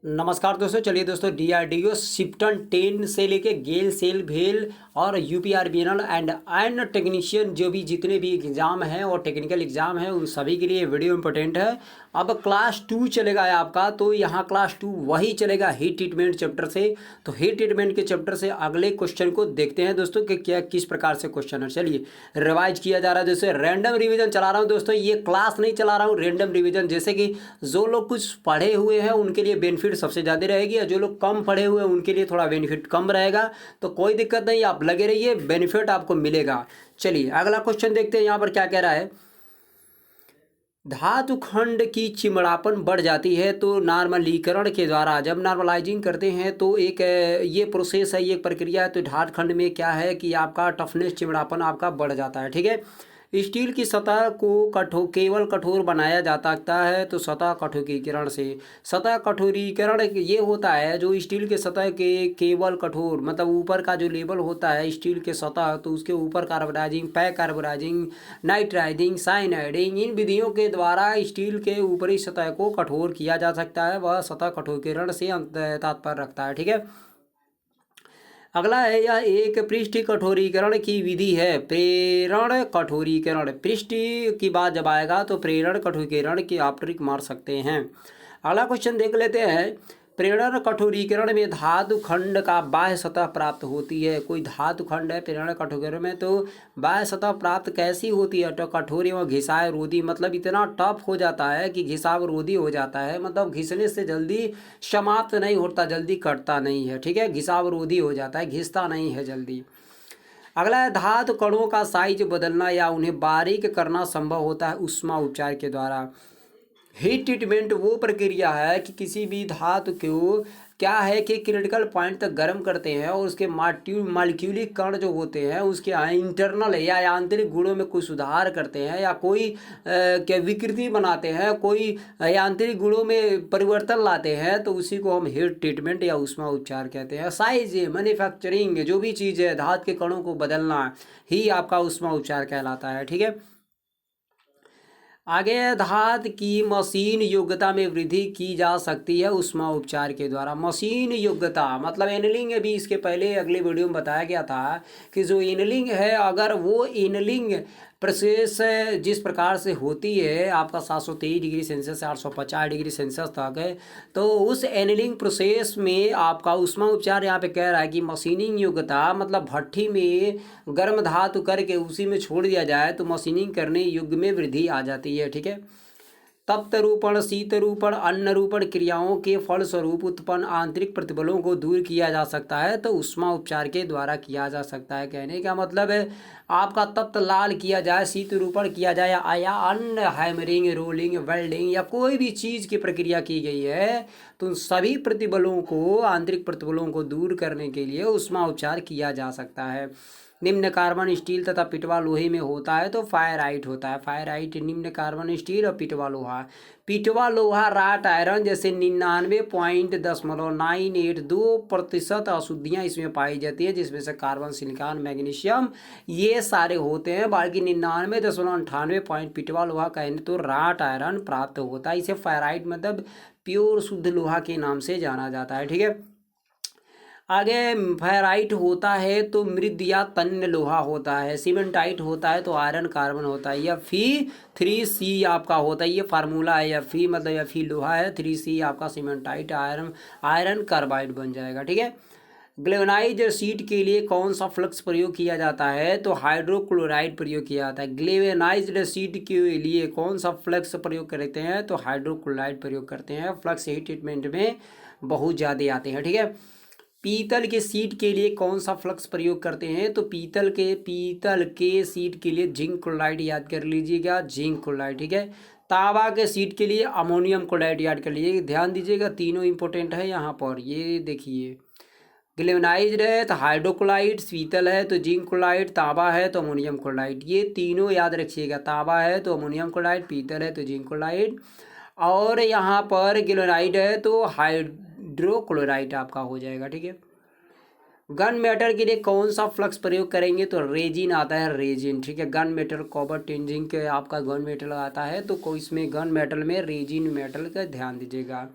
नमस्कार दोस्तों। चलिए दोस्तों, डीआरडीओ शिफ्टन 10 से लेके गेल सेल भेल और यूपीआरबीएनएल एंड टेक्नीशियन जो भी जितने भी एग्ज़ाम हैं और टेक्निकल एग्ज़ाम हैं उन सभी के लिए वीडियो इंपॉर्टेंट है। अब क्लास 2 चलेगा है आपका, तो यहाँ क्लास 2 वही चलेगा हीट ट्रीटमेंट चैप्टर से। तो हीट ट्रीटमेंट के चैप्टर से अगले क्वेश्चन को देखते हैं दोस्तों कि क्या किस प्रकार से क्वेश्चन है। चलिए, रिवाइज किया जा रहा है। जैसे रैंडम रिवीजन चला रहा हूँ दोस्तों, ये क्लास नहीं चला रहा हूँ, रैंडम रिवीजन। जैसे कि जो लोग कुछ पढ़े हुए हैं उनके लिए बेनिफिट सबसे ज़्यादा रहेगी, और जो लोग कम पढ़े हुए हैं उनके लिए थोड़ा बेनिफिट कम रहेगा। तो कोई दिक्कत नहीं, आप लगे रहिए, बेनिफिट आपको मिलेगा। चलिए अगला क्वेश्चन देखते हैं यहाँ पर क्या कह रहा है। धातु खंड की चिमड़ापन बढ़ जाती है तो नॉर्मलीकरण के द्वारा, जब नॉर्मलाइजिंग करते हैं तो एक ये प्रोसेस है, ये एक प्रक्रिया है। तो धातु खंड में क्या है कि आपका टफनेस, चिमड़ापन आपका बढ़ जाता है। ठीक है। स्टील की सतह को केवल कठोर बनाया जा सकता है तो सतह कठोरीकरण से। सतह कठोरीकरण ये होता है जो स्टील के सतह के केवल कठोर, मतलब ऊपर का जो लेवल होता है स्टील के सतह, तो उसके ऊपर कार्बोनाइजिंग, पैक कार्बोनाइजिंग, नाइट्राइजिंग, साइनाइडिंग, इन विधियों के द्वारा स्टील के ऊपरी सतह को कठोर किया जा सकता है। वह सतह कठोरीकरण से तात्पर्य रखता है। ठीक है। अगला है, यह एक पृष्ठ कठोरीकरण की विधि है। प्रेरण कठोरीकरण, पृष्ठ की बात जब आएगा तो प्रेरण कठोरीकरण की आप ट्रिक मार सकते हैं। अगला क्वेश्चन देख लेते हैं। प्रेरण कठोरीकरण में धातु खंड का बाह्य सतह प्राप्त होती है। कोई धातु खंड है प्रेरण कठोरीकरण में, तो बाह्य सतह प्राप्त कैसी होती है? तो कठोर एवं घिसाय रोधी, मतलब इतना टफ हो जाता है कि घिसाव रोधी हो जाता है, मतलब घिसने से जल्दी समाप्त नहीं होता, जल्दी कटता नहीं है। ठीक है, घिसाव रोधी हो जाता है, घिसता नहीं है जल्दी। अगला है, धातु कणों का साइज बदलना या उन्हें बारीक करना संभव होता है ऊष्मा उपचार के द्वारा। हीट ट्रीटमेंट वो प्रक्रिया है कि किसी भी धातु को क्या है कि क्रिटिकल पॉइंट तक गर्म करते हैं और उसके मालिक्यूलिक कण जो होते हैं उसके इंटरनल या आंतरिक गुणों में कोई सुधार करते हैं, या कोई क्या विकृति बनाते हैं, कोई आंतरिक गुणों में परिवर्तन लाते हैं, तो उसी को हम हीट ट्रीटमेंट या ऊष्मा उपचार कहते हैं। साइज, मैन्युफैक्चरिंग, जो भी चीज़ है धातु के कणों को बदलना ही आपका ऊष्मा उपचार कहलाता है। ठीक है। आगे, धातु की मशीन योग्यता में वृद्धि की जा सकती है ऊष्मा उपचार के द्वारा। मशीन योग्यता मतलब एनलिंग, अभी इसके पहले अगले वीडियो में बताया गया था कि जो एनलिंग है, अगर वो एनलिंग प्रोसेस जिस प्रकार से होती है आपका 723 डिग्री सेल्सियस से 850 डिग्री सेल्सियस तक है, तो उस एनलिंग प्रोसेस में आपका ऊष्मा उपचार यहाँ पे कह रहा है कि मशीनिंग योग्यता, मतलब भट्ठी में गर्म धातु करके उसी में छोड़ दिया जाए तो मशीनिंग करने युग में वृद्धि आ जाती है। ठीक है। तप्तरूपण, शीतरूपण, अन्नरूपण क्रियाओं के फलस्वरूप उत्पन्न आंतरिक प्रतिबलों को दूर किया जा सकता है तो ऊष्मा उपचार के द्वारा किया जा सकता है। कहने का मतलब है, आपका तप्त लाल किया जाए, शीतरूपण किया जाए, या अन्य हैमरिंग, रोलिंग, वेल्डिंग या कोई भी चीज़ की प्रक्रिया की गई है, तो उन सभी प्रतिबलों को, आंतरिक प्रतिबलों को दूर करने के लिए ऊष्मा उपचार किया जा सकता है। निम्न कार्बन स्टील तथा पिटवा लोहे में होता है तो फायराइट होता है। फायराइट निम्न कार्बन स्टील और पिटवा लोहा। पिटवा लोहा राट आयरन जैसे 99.982% अशुद्धियाँ इसमें पाई जाती है, जिसमें से कार्बन, सिलिकॉन, मैग्नीशियम ये सारे होते हैं। बाकी 99.98 पॉइंट पिटवा लोहा कहें तो राट आयरन प्राप्त होता है। इसे फायराइट मतलब प्योर शुद्ध लोहा के नाम से जाना जाता है। ठीक है। आगे, फेराइट होता है तो मृद या तन्य लोहा होता है। सीमेंटाइट होता है तो आयरन कार्बन होता है। या Fe3C आपका होता है, ये फार्मूला है। या फी मतलब या फी लोहा है, 3C आपका सीमेंटाइट आयरन कार्बाइड बन जाएगा। ठीक है। ग्लेवेनाइज शीट के लिए कौन सा फ्लक्स प्रयोग किया जाता है? तो हाइड्रोक्लोराइड प्रयोग किया जाता है। ग्लेवेनाइज्ड शीट के लिए कौन सा फ्लक्स प्रयोग करते हैं? तो हाइड्रोक्लोराइड प्रयोग करते हैं। फ्लक्स हीट ट्रीटमेंट में बहुत ज़्यादा आते हैं। ठीक है। पीतल के सीट के लिए कौन सा फ्लक्स प्रयोग करते हैं? तो पीतल के सीट के लिए जिंक क्लोराइड याद कर लीजिएगा, जिंक क्लोराइड। ठीक है। तांबा के सीट के लिए अमोनियम क्लोराइड याद कर लीजिएगा। ध्यान दीजिएगा, तीनों इंपॉर्टेंट है यहाँ पर। ये देखिए, ग्लेवनाइज्ड है तो हाइड्रोक्लोराइड, पीतल है तो जिंक क्लोराइड, तांबा है तो अमोनियम क्लोराइड, ये तीनों याद रखिएगा। तांबा है तो अमोनियम क्लोराइड, पीतल है तो जिंक क्लोराइड, और यहाँ पर ग्लेवनाइड है तो हाइड्रोक्लोराइड आपका हो जाएगा। ठीक है। गन मेटल के लिए कौन सा फ्लक्स प्रयोग करेंगे? तो रेजिन आता है, रेजिन। ठीक है। गन मेटल, कॉपर, टिन के आपका गन मेटल आता है, तो कोई इसमें गन मेटल में रेजिन मेटल का ध्यान दीजिएगा।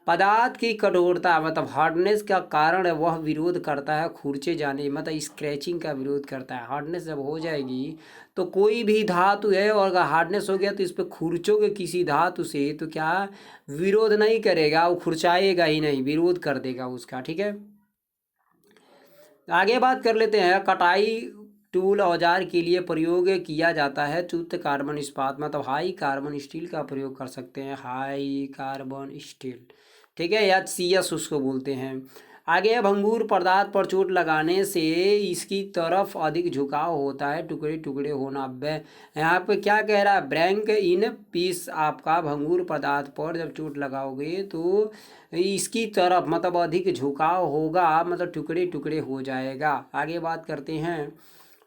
पदार्थ की कठोरता मतलब हार्डनेस का कारण है वह विरोध करता है खुरचे जाने, मतलब स्क्रैचिंग का विरोध करता है। हार्डनेस जब हो जाएगी तो कोई भी धातु है और अगर हार्डनेस हो गया तो इस पर खुरचोगे किसी धातु से तो क्या विरोध नहीं करेगा, वो खुरचाएगा ही नहीं, विरोध कर देगा उसका। ठीक है, आगे बात कर लेते हैं। कटाई टूल औजार के लिए प्रयोग किया जाता है उच्च कार्बन इस्पात, मतलब हाई कार्बन स्टील का प्रयोग कर सकते हैं, हाई कार्बन स्टील। ठीक है, या CS उसको बोलते हैं। आगे अब भंगुर पदार्थ पर चोट लगाने से इसकी तरफ अधिक झुकाव होता है, टुकड़े टुकड़े होना। यहाँ पे क्या कह रहा है, ब्रेक इन पीस। आपका भंगुर पदार्थ पर जब चोट लगाओगे तो इसकी तरफ मतलब अधिक झुकाव होगा, मतलब टुकड़े टुकड़े हो जाएगा। आगे बात करते हैं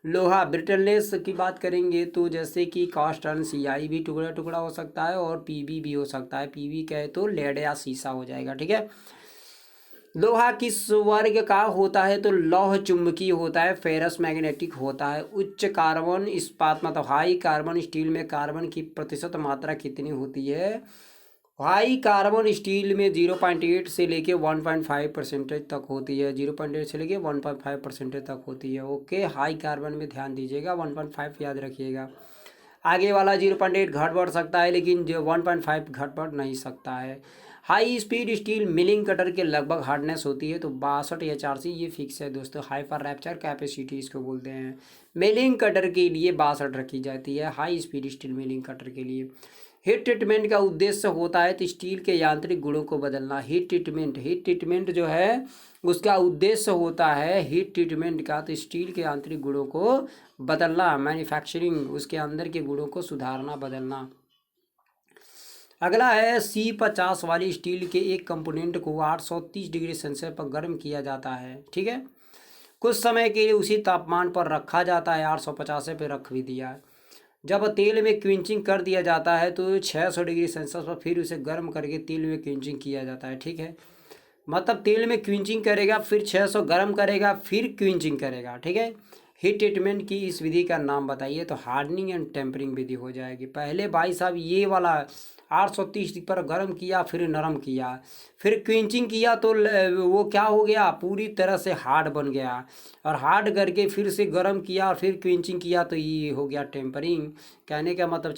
लोहा ब्रिटलनेस की बात करेंगे तो जैसे कि कास्ट आयरन CI भी टुकड़ा टुकड़ा हो सकता है और PB भी हो सकता है। PB कहे तो लेड या शीशा हो जाएगा। ठीक है, लोहा किस वर्ग का होता है तो लौह चुंबकीय होता है, फेरस मैग्नेटिक होता है। उच्च कार्बन इस्पात मतलब हाई कार्बन स्टील में कार्बन की प्रतिशत मात्रा कितनी होती है? हाई कार्बन स्टील में 0.8 से लेके 1.5% तक होती है, 0.8 से लेके 1.5% तक होती है। ओके, हाई कार्बन में ध्यान दीजिएगा, 1.5 याद रखिएगा। आगे वाला 0.8 घट बढ़ सकता है लेकिन जो 1.5 घट बढ़ नहीं सकता है। High speed steel milling cutter के लगभग हार्डनेस होती है तो 62 HRC, ये फिक्स है दोस्तों। हाइपर रैप्चर कैपेसिटी इसको बोलते हैं। मिलिंग कटर के लिए 62 रखी जाती है, high speed steel milling cutter के लिए। हीट ट्रीटमेंट का उद्देश्य होता है तो स्टील के यांत्रिक गुणों को बदलना। हीट ट्रीटमेंट जो है उसका उद्देश्य होता है हीट ट्रीटमेंट का तो स्टील के यांत्रिक गुणों को बदलना, मैन्युफैक्चरिंग उसके अंदर के गुणों को सुधारना, बदलना। अगला है C50 वाली स्टील के एक कंपोनेंट को 830 डिग्री सेल्सियस पर गर्म किया जाता है। ठीक है, कुछ समय के लिए उसी तापमान पर रखा जाता है, 850 पे रख भी दिया है। जब तेल में क्विंचिंग कर दिया जाता है तो 600 डिग्री सेल्सियस पर फिर उसे गर्म करके तेल में क्विंचिंग किया जाता है। ठीक है, मतलब तेल में क्विंचिंग करेगा, फिर 600 गर्म करेगा, फिर क्विंचिंग करेगा। ठीक है, हीट ट्रीटमेंट की इस विधि का नाम बताइए तो हार्डनिंग एंड टेम्परिंग विधि हो जाएगी। पहले भाई साहब ये वाला 830 पर गर्म किया, फिर नरम किया, फिर क्विंचिंग किया तो वो क्या हो गया, पूरी तरह से हार्ड बन गया। और हार्ड करके फिर से गर्म किया और फिर क्विंचिंग किया तो ये हो गया टेम्परिंग। कहने का मतलब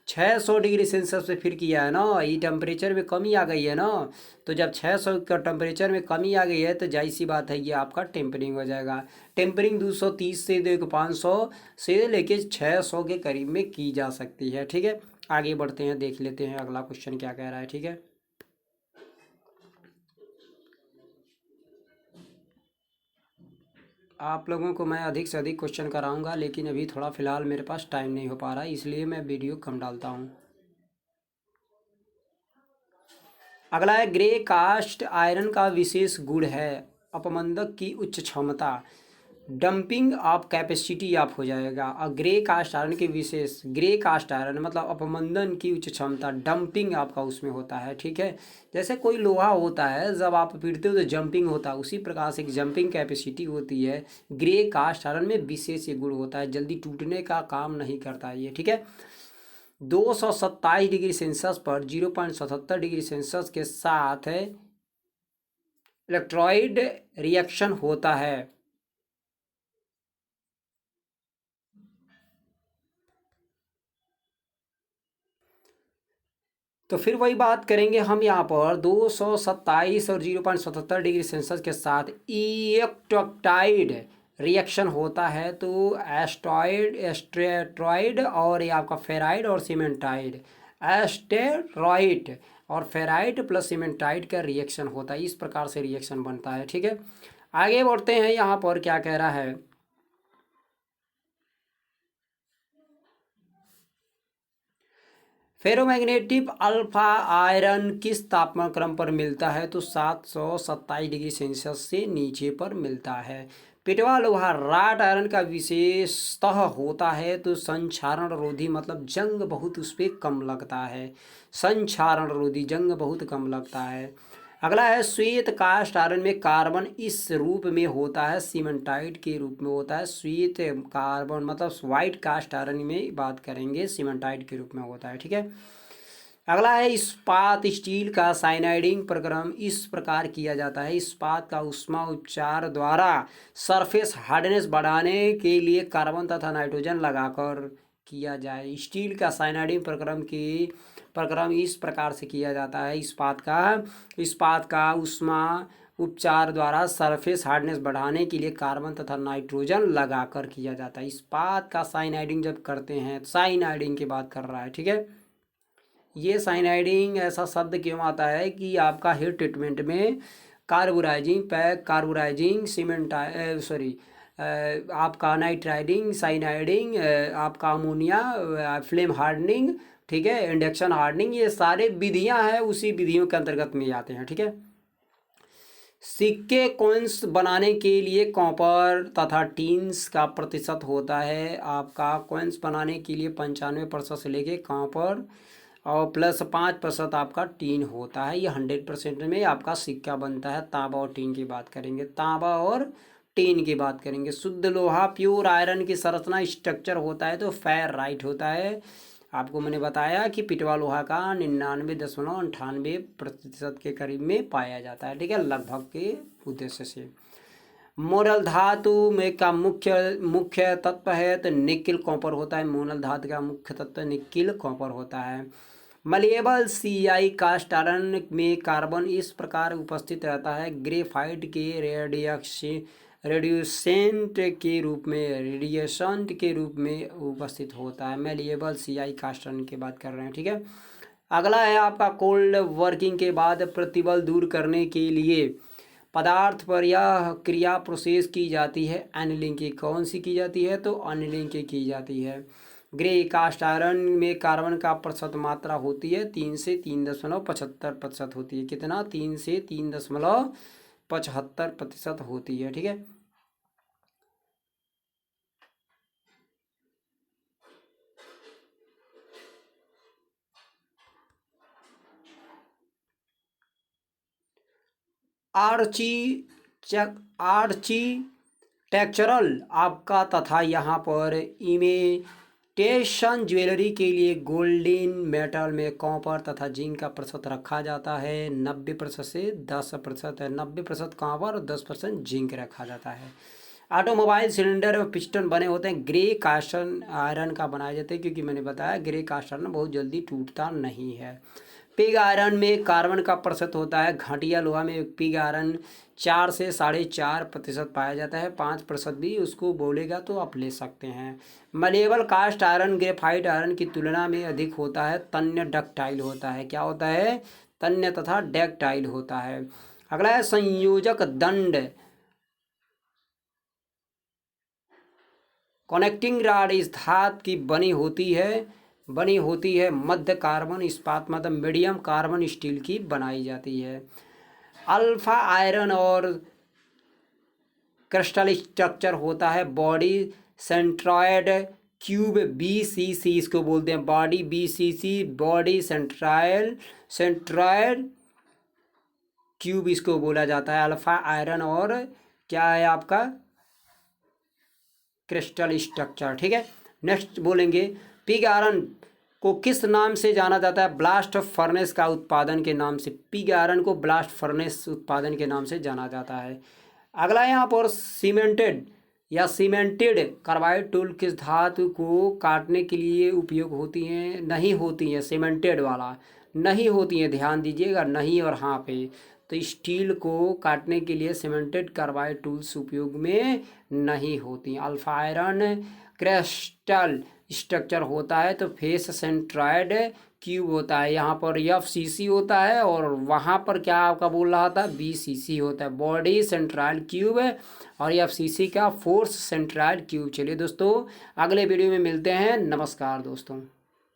600 डिग्री सेल्सियस पे फिर किया है ना, ये टेम्परेचर में कमी आ गई है ना। तो जब 600 का टेम्परेचर में कमी आ गई है तो जाहिर सी बात है ये आपका टेम्परिंग हो जाएगा। टेम्परिंग 230 से 500 से लेके 600 के करीब में की जा सकती है। ठीक है, आगे बढ़ते हैं, देख लेते हैं अगला क्वेश्चन क्या कह रहा है। ठीक है, आप लोगों को मैं अधिक से अधिक क्वेश्चन कराऊंगा लेकिन अभी थोड़ा फ़िलहाल मेरे पास टाइम नहीं हो पा रहा है, इसलिए मैं वीडियो कम डालता हूँ। अगला है ग्रे कास्ट आयरन का विशेष गुण है अपमंदक की उच्च क्षमता, डंपिंग ऑफ कैपेसिटी आप हो जाएगा। और ग्रे कास्ट आयरन के विशेष, ग्रे कास्ट आयरन मतलब अपमंदन की उच्च क्षमता, डंपिंग आपका उसमें होता है। ठीक है, जैसे कोई लोहा होता है जब आप पीटते हो तो जंपिंग होता है, उसी प्रकार से एक जंपिंग कैपेसिटी होती है। ग्रे कास्ट आयरन में विशेष ये गुण होता है, जल्दी टूटने का काम नहीं करता है ये। ठीक है, 227 डिग्री सेल्सियस पर 0.77 डिग्री सेल्सियस के साथ इलेक्ट्रॉइड रिएक्शन होता है। तो फिर वही बात करेंगे हम यहाँ पर 227 और 0.77 डिग्री सेल्सियस के साथ इलेक्ट्रोक्टाइड रिएक्शन होता है तो एस्टेरॉइड और ये आपका फेराइड और सीमेंटाइड, एस्टेरॉइड और फेराइड प्लस सीमेंटाइड का रिएक्शन होता है, इस प्रकार से रिएक्शन बनता है। ठीक है, आगे बढ़ते हैं, यहाँ पर क्या कह रहा है, फेरोमैग्नेटिक अल्फा आयरन किस तापमान क्रम पर मिलता है तो 727 डिग्री सेल्सियस से नीचे पर मिलता है। पिटवा लोहा राट आयरन का विशेषतः होता है तो संक्षारण रोधी, मतलब जंग बहुत उस पर कम लगता है, संक्षारण रोधी, जंग बहुत कम लगता है। अगला है श्वेत कास्ट आयरन में कार्बन इस रूप में होता है, सीमेंटाइट के रूप में होता है। श्वेत कार्बन मतलब वाइट कास्ट आयरन में बात करेंगे, सीमेंटाइट के रूप में होता है। ठीक है, अगला है इस्पात स्टील का साइनाइडिंग प्रक्रम इस प्रकार किया जाता है। इस्पात का ऊष्मा उपचार द्वारा सरफेस हार्डनेस बढ़ाने के लिए कार्बन तथा नाइट्रोजन लगाकर किया जाए। स्टील का साइनाइडिंग प्रक्रम इस प्रकार से किया जाता है। इस्पात का ऊष्मा उपचार द्वारा सरफेस हार्डनेस बढ़ाने के लिए कार्बन तथा नाइट्रोजन लगाकर किया जाता है। इस्पात का साइनाइडिंग जब करते हैं, साइनाइडिंग की बात कर रहा है, ठीक है। ये साइनाइडिंग ऐसा शब्द क्यों आता है कि आपका हीट ट्रीटमेंट में कार्बोराइजिंग सीमेंट आपका नाइट्राइडिंग, साइनाइडिंग, आपका अमोनिया, फ्लेम हार्डनिंग, ठीक है, इंडक्शन हार्डनिंग, ये सारे विधियां हैं, उसी विधियों के अंतर्गत में आते हैं, ठीक है। सिक्के कॉइन्स बनाने के लिए कॉपर तथा टीन्स का प्रतिशत होता है। आपका कॉइन्स बनाने के लिए 95% से लेके कॉपर और प्लस 5% आपका टीन होता है। ये 100% में आपका सिक्का बनता है। तांबा और टीन की बात करेंगे, तांबा और टीन की बात करेंगे। शुद्ध लोहा प्योर आयरन की संरचना स्ट्रक्चर होता है तो फेराइट होता है। आपको मैंने बताया कि पिटवा लोहा का 99.98% के करीब में पाया जाता है, ठीक है, लगभग के उद्देश्य से। मोरल धातु में का मुख्य तत्व है तो निकिल कॉपर होता है। मोरल धातु का मुख्य तत्व निकिल कॉपर होता है। मलेबल CI कास्ट आयरन में कार्बन इस प्रकार उपस्थित रहता है। ग्रेफाइट के रेडिएशन के रूप में उपस्थित होता है। मलेबल CI कास्ट आयरन की बात कर रहे हैं, ठीक है। अगला है आपका कोल्ड वर्किंग के बाद प्रतिबल दूर करने के लिए पदार्थ पर यह क्रिया प्रोसेस की जाती है। एनीलिंग की कौन सी की जाती है तो एनीलिंग की जाती है। ग्रे कास्ट आयरन में कार्बन का प्रतिशत मात्रा होती है 3 से 3.75% होती है। कितना? 3 से 3.75% होती है, ठीक है। आर्किटेक्चरल आपका तथा यहाँ पर इमिटेशन ज्वेलरी के लिए गोल्डन मेटल में कॉपर तथा जिंक का प्रतिशत रखा जाता है। 90% से 10% है। 90% कॉपर और 10% जिंक रखा जाता है। ऑटोमोबाइल सिलेंडर में पिस्टन बने होते हैं ग्रे कास्ट आयरन का बनाए जाते हैं, क्योंकि मैंने बताया ग्रे कास्ट आयरन बहुत जल्दी टूटता नहीं है। पिग आयरन में कार्बन का प्रतिशत होता है। घटिया लोहा में पिग आयरन 4 से 4.5% पाया जाता है। 5% भी उसको बोलेगा तो आप ले सकते हैं। मलेबल कास्ट आयरन ग्रेफाइट आयरन की तुलना में अधिक होता है। तन्य डक्टाइल होता है। क्या होता है? तन्य तथा डक्टाइल होता है। अगला है संयोजक दंड। कनेक्टिंग रॉड इस धातु की बनी होती है। मध्य कार्बन इस्पात मतलब मीडियम कार्बन स्टील की बनाई जाती है। अल्फा आयरन और क्रिस्टल स्ट्रक्चर होता है। बॉडी सेंट्रॉयड क्यूब BCC इसको बोलते हैं। Body BCC body centroid cube इसको बोला जाता है। अल्फा आयरन और क्या है आपका क्रिस्टल स्ट्रक्चर, ठीक है। नेक्स्ट बोलेंगे पिग आयरन को किस नाम से जाना जाता है? ब्लास्ट फर्नेस का उत्पादन के नाम से पिग आयरन को ब्लास्ट फर्नेस उत्पादन के नाम से जाना जाता है। अगला यहाँ पर सीमेंटेड कार्बाइड टूल किस धातु को काटने के लिए उपयोग होती हैं? नहीं होती हैं। सीमेंटेड वाला नहीं होती हैं, ध्यान दीजिएगा, नहीं और हाँ पे। तो स्टील को काटने के लिए सीमेंटेड कार्बाइड टूल्स उपयोग में नहीं होती। अल्फा आयरन क्रिस्टल स्ट्रक्चर होता है तो फेस सेंट्रॉयड क्यूब होता है। यहाँ पर FCC होता है और वहाँ पर क्या आपका बोल रहा था BCC होता है। बॉडी सेंट्रॉयड क्यूब और FCC का फोर्स सेंट्रॉयड क्यूब। चलिए दोस्तों अगले वीडियो में मिलते हैं। नमस्कार दोस्तों।